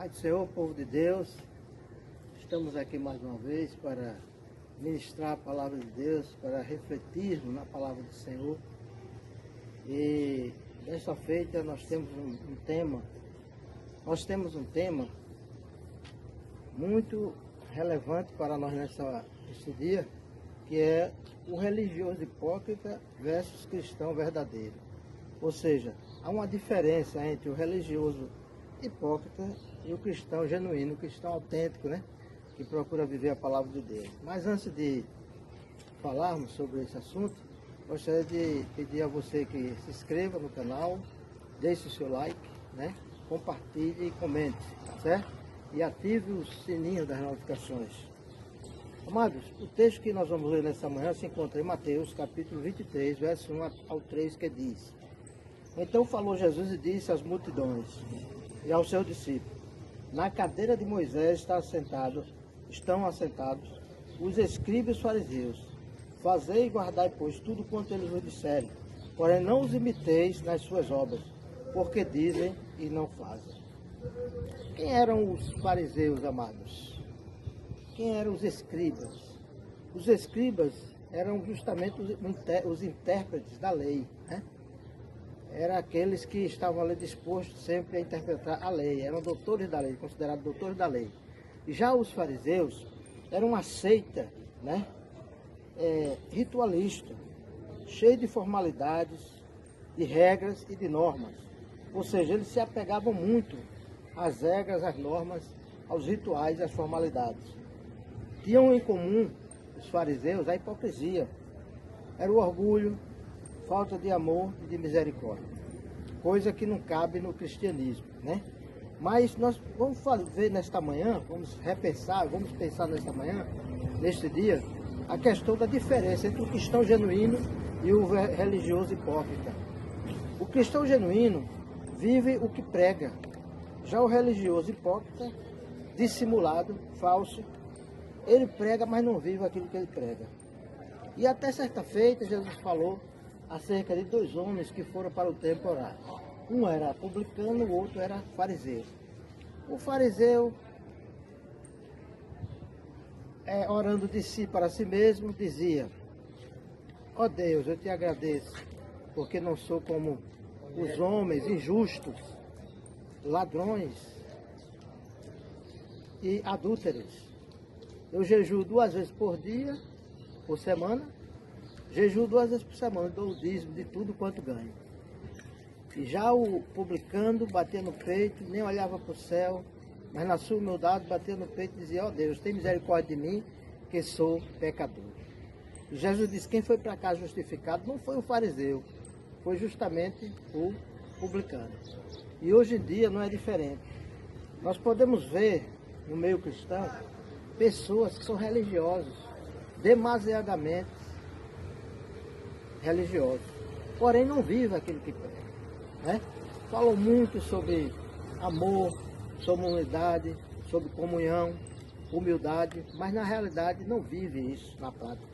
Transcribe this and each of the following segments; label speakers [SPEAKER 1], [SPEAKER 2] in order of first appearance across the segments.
[SPEAKER 1] Pai do Senhor, povo de Deus, estamos aqui mais uma vez para ministrar a palavra de Deus, para refletirmos na palavra do Senhor. E desta feita nós temos um tema muito relevante para nós nesse dia, que é o religioso hipócrita versus cristão verdadeiro. Ou seja, há uma diferença entre o religioso hipócrita e o cristão genuíno, o cristão autêntico, né? Que procura viver a palavra de Deus. Mas antes de falarmos sobre esse assunto, gostaria de pedir a você que se inscreva no canal, deixe o seu like, né? Compartilhe e comente, tá certo? E ative o sininho das notificações. Amados, o texto que nós vamos ler nessa manhã se encontra em Mateus, capítulo 23, verso 1 ao 3, que diz: Então falou Jesus e disse às multidões e aos seus discípulos: Na cadeira de Moisés estão assentados os escribas e os fariseus. Fazei e guardai, pois, tudo quanto eles vos disserem, porém não os imiteis nas suas obras, porque dizem e não fazem. Quem eram os fariseus, amados? Quem eram os escribas? Os escribas eram justamente os intérpretes da lei, né? Eram aqueles que estavam ali dispostos sempre a interpretar a lei, eram doutores da lei, considerados doutores da lei. E já os fariseus eram uma seita, né? Ritualista, cheio de formalidades, de regras e de normas. Ou seja, eles se apegavam muito às regras, às normas, aos rituais e às formalidades. Tinham em comum, os fariseus, a hipocrisia. Era o orgulho, falta de amor e de misericórdia. Coisa que não cabe no cristianismo, né? Mas nós vamos ver nesta manhã, vamos pensar nesta manhã, neste dia, a questão da diferença entre o cristão genuíno e o religioso hipócrita. O cristão genuíno vive o que prega. Já o religioso hipócrita, dissimulado, falso, ele prega, mas não vive aquilo que ele prega. E até certa feita, Jesus falou acerca de dois homens que foram para o templo orar. Um era publicano, o outro era fariseu. O fariseu, orando de si para si mesmo, dizia: Ó Deus, eu te agradeço, porque não sou como os homens injustos, ladrões e adúlteros. Eu jejuo 2 vezes por semana, jejuo 2 vezes por semana, dou o dízimo de tudo quanto ganho. E já o publicano batia no peito, nem olhava para o céu, mas na sua humildade batia no peito e dizia: ó Deus, tem misericórdia de mim, que sou pecador. E Jesus disse: quem foi para casa justificado não foi o fariseu, foi justamente o publicano. E hoje em dia não é diferente. Nós podemos ver no meio cristão pessoas que são religiosos, demasiadamente religiosos, porém não vivem aquilo que pregam, né? Falam muito sobre amor, sobre unidade, sobre comunhão, humildade, mas na realidade não vivem isso na prática.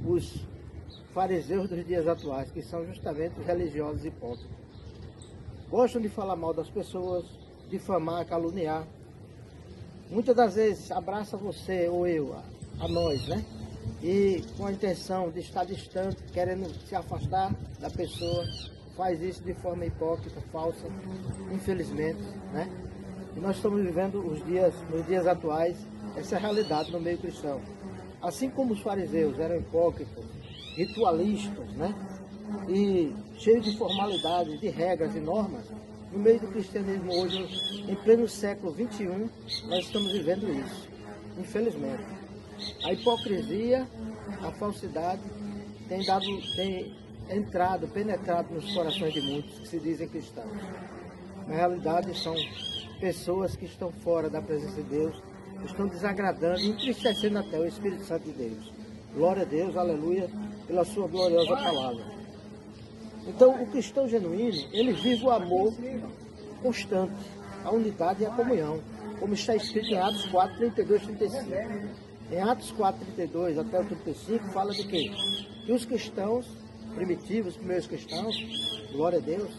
[SPEAKER 1] Os fariseus dos dias atuais, que são justamente os religiosos hipócritas, gostam de falar mal das pessoas, difamar, caluniar. Muitas das vezes abraça você ou eu, a nós, né? E com a intenção de estar distante, querendo se afastar da pessoa, faz isso de forma hipócrita, falsa, infelizmente, né? E nós estamos vivendo nos dias atuais, essa realidade no meio cristão. Assim como os fariseus eram hipócritas, ritualistas, né? E cheios de formalidades, de regras e normas, no meio do cristianismo hoje, em pleno século XXI, nós estamos vivendo isso, infelizmente. A hipocrisia, a falsidade tem penetrado nos corações de muitos que se dizem cristãos. Na realidade, são pessoas que estão fora da presença de Deus, estão desagradando e entristecendo até o Espírito Santo de Deus. Glória a Deus, aleluia, pela sua gloriosa palavra. Então, o cristão genuíno, ele vive o amor constante, a unidade e a comunhão, como está escrito em Atos 4, 32, 35. Em Atos 4, 32 até o 35, fala de quê? Que os cristãos primitivos, os primeiros cristãos, glória a Deus,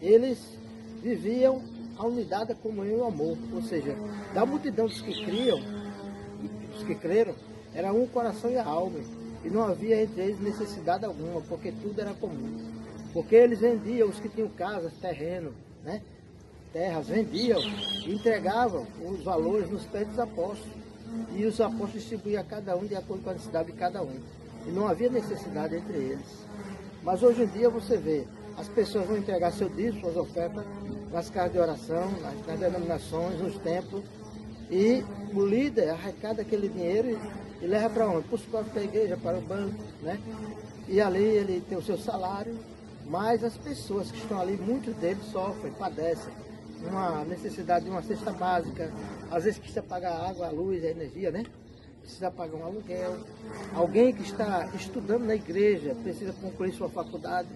[SPEAKER 1] eles viviam a unidade, a comunhão e o amor. Ou seja, da multidão dos que criam, dos que creram, era um coração e a alma. E não havia entre eles necessidade alguma, porque tudo era comum. Porque eles vendiam, os que tinham casas, terreno, né? Terras, vendiam e entregavam os valores nos pés dos apóstolos. E os apóstolos distribuíam a cada um de acordo com a necessidade de cada um. E não havia necessidade entre eles. Mas hoje em dia você vê, as pessoas vão entregar seu dízimo, suas ofertas, nas casas de oração, nas denominações, nos templos. E o líder arrecada aquele dinheiro e leva para onde? Para os cofres da igreja, para o banco, né? E ali ele tem o seu salário, mas as pessoas que estão ali, muitos deles sofrem, padecem. Uma necessidade de uma cesta básica, às vezes precisa pagar a água, a luz, a energia, né? Precisa pagar um aluguel. Alguém que está estudando na igreja precisa concluir sua faculdade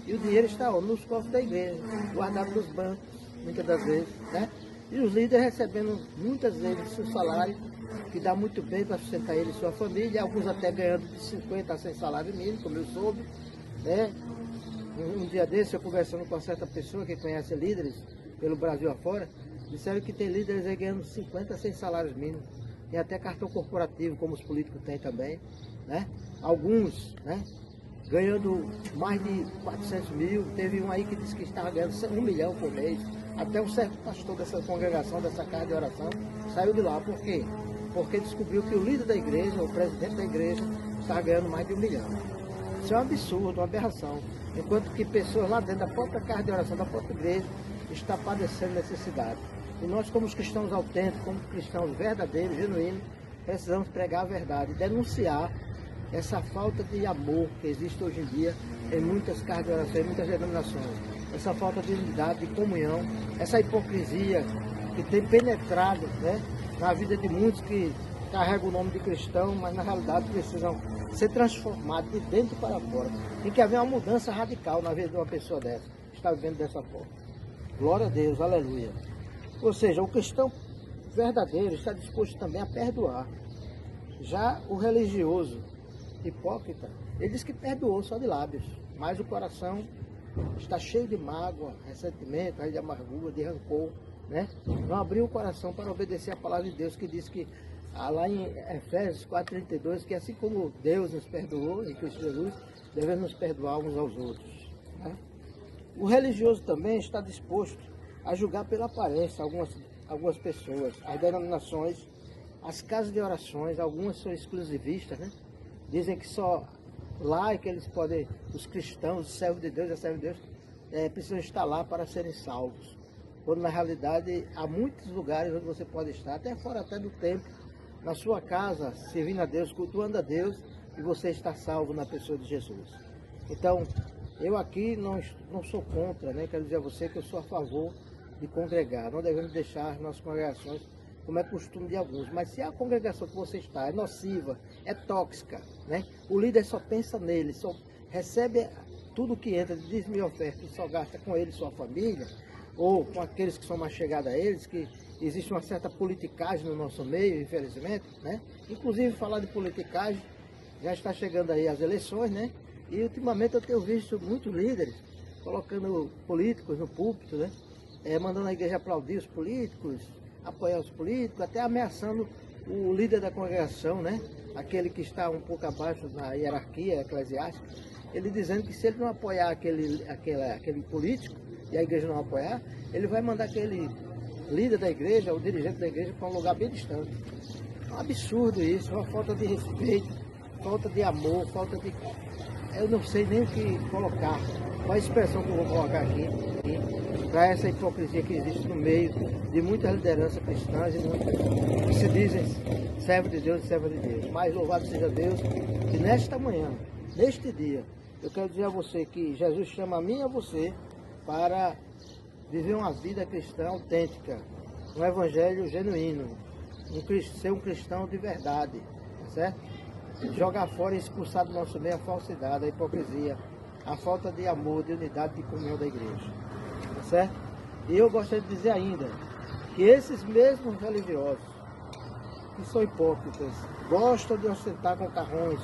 [SPEAKER 1] e o dinheiro está nos cofres da igreja, guardado nos bancos, muitas das vezes, né? E os líderes recebendo muitas vezes seu salário, que dá muito bem para sustentar ele e sua família, alguns até ganhando de 50 a 100 salários mínimos, como eu soube, né? Um dia desse, eu conversando com uma certa pessoa que conhece líderes pelo Brasil afora, disseram que tem líderes aí ganhando 50 a 100 salários mínimos. Tem até cartão corporativo, como os políticos têm também, né? Alguns, né? Ganhando mais de 400 mil. Teve um aí que disse que estava ganhando 1 milhão por mês. Até um certo pastor dessa congregação, dessa casa de oração, saiu de lá. Por quê? Porque descobriu que o líder da igreja, o presidente da igreja, estava ganhando mais de 1 milhão. Isso é um absurdo, uma aberração. Enquanto que pessoas lá dentro da própria casa de oração, da própria igreja, estão padecendo necessidade. E nós, como os cristãos autênticos, como cristãos verdadeiros, genuínos, precisamos pregar a verdade, denunciar essa falta de amor que existe hoje em dia em muitas casas de oração, em muitas denominações. Essa falta de unidade, de comunhão, essa hipocrisia que tem penetrado, né, na vida de muitos que carregam o nome de cristão, mas na realidade precisam ser transformados de dentro para fora. Tem que haver uma mudança radical na vida de uma pessoa dessa, que está vivendo dessa forma. Glória a Deus, aleluia. Ou seja, o cristão verdadeiro está disposto também a perdoar. Já o religioso hipócrita, ele diz que perdoou só de lábios, mas o coração está cheio de mágoa, ressentimento, de amargura, de rancor, né? Não abriu o coração para obedecer a palavra de Deus, que diz que lá em Efésios 4,32, que assim como Deus nos perdoou em Cristo Jesus, devemos nos perdoar uns aos outros, né? O religioso também está disposto a julgar pela aparência algumas pessoas, as denominações, as casas de orações, algumas são exclusivistas, né? Dizem que só lá é que eles podem, os cristãos, os servos de Deus, precisam estar lá para serem salvos. Quando na realidade há muitos lugares onde você pode estar, até fora até do templo, na sua casa, servindo a Deus, cultuando a Deus, e você está salvo na pessoa de Jesus. Então, eu aqui não sou contra, né? Quero dizer a você que eu sou a favor de congregar. Não devemos deixar as nossas congregações como é costume de alguns. Mas se a congregação que você está é nociva, é tóxica, né? O líder só pensa nele, só recebe tudo que entra de dízimo e oferta e só gasta com ele e sua família, ou com aqueles que são mais chegados a eles, que existe uma certa politicagem no nosso meio, infelizmente, né? Inclusive, falar de politicagem, já está chegando aí as eleições, né? E ultimamente eu tenho visto muitos líderes colocando políticos no púlpito, né? Mandando a igreja aplaudir os políticos, apoiar os políticos, até ameaçando o líder da congregação, né? Aquele que está um pouco abaixo na hierarquia eclesiástica, ele dizendo que se ele não apoiar aquele político e a igreja não apoiar, ele vai mandar aquele líder da igreja, o dirigente da igreja, para um lugar bem distante. É um absurdo isso, é uma falta de respeito, falta de amor, falta de... Eu não sei nem o que colocar, qual a expressão que eu vou colocar aqui para essa hipocrisia que existe no meio de muitas lideranças cristãs e muitas que se dizem servo de Deus e serva de Deus. Mas louvado seja Deus que nesta manhã, neste dia, eu quero dizer a você que Jesus chama a mim e a você para viver uma vida cristã autêntica, um evangelho genuíno, ser um cristão de verdade, certo? Jogar fora e expulsar do nosso meio a falsidade, a hipocrisia, a falta de amor, de unidade, de comunhão da igreja, tá certo? E eu gostaria de dizer ainda que esses mesmos religiosos, que são hipócritas, gostam de ostentar com carrões,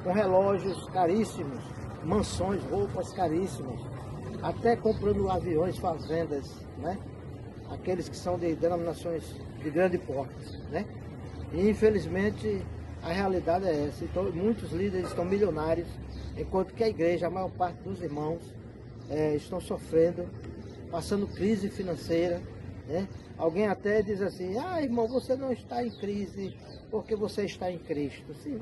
[SPEAKER 1] com relógios caríssimos, mansões, roupas caríssimas, até comprando aviões, fazendas, né? aqueles que são de denominações de grande porte, né? E infelizmente a realidade é essa. Então, muitos líderes estão milionários, enquanto que a igreja, a maior parte dos irmãos, estão sofrendo, passando crise financeira, né? Alguém até diz assim: ah, irmão, você não está em crise porque você está em Cristo. Sim,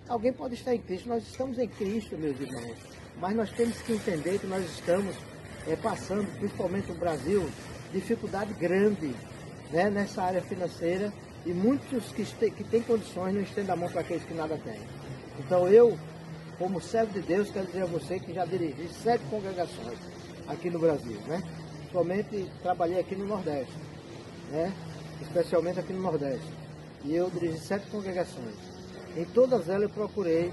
[SPEAKER 1] alguém pode estar em Cristo, nós estamos em Cristo, meus irmãos, mas nós temos que entender que nós estamos passando, principalmente no Brasil, dificuldade grande, né, nessa área financeira, e muitos que têm condições não estendem a mão para aqueles que nada têm. Então eu, como servo de Deus, quero dizer a você que já dirigi 7 congregações aqui no Brasil, né? Somente trabalhei aqui no Nordeste, né? Especialmente aqui no Nordeste. E eu dirigi 7 congregações. Em todas elas eu procurei,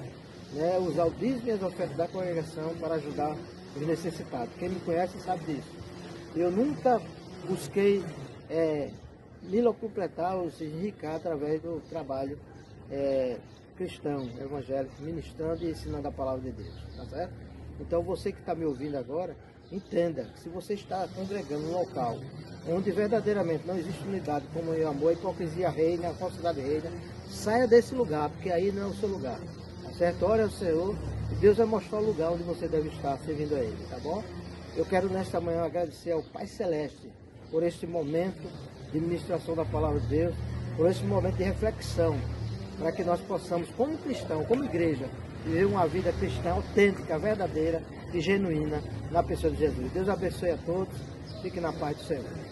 [SPEAKER 1] né, usar o dízimo e as ofertas da congregação para ajudar os necessitados. Quem me conhece sabe disso. Eu nunca busquei me locupletar ou se enriquecer através do trabalho cristão, evangélico, ministrando e ensinando a palavra de Deus, tá certo? Então você que está me ouvindo agora, entenda que se você está congregando num local onde verdadeiramente não existe unidade, comunhão e amor, a hipocrisia reina, a falsidade reina, saia desse lugar, porque aí não é o seu lugar, tá certo? Ore ao Senhor e Deus vai mostrar o lugar onde você deve estar servindo a Ele, tá bom? Eu quero nesta manhã agradecer ao Pai Celeste por este momento de ministração da palavra de Deus, por esse momento de reflexão, para que nós possamos, como cristão, como igreja, viver uma vida cristã autêntica, verdadeira e genuína na pessoa de Jesus. Deus abençoe a todos, fique na paz do Senhor.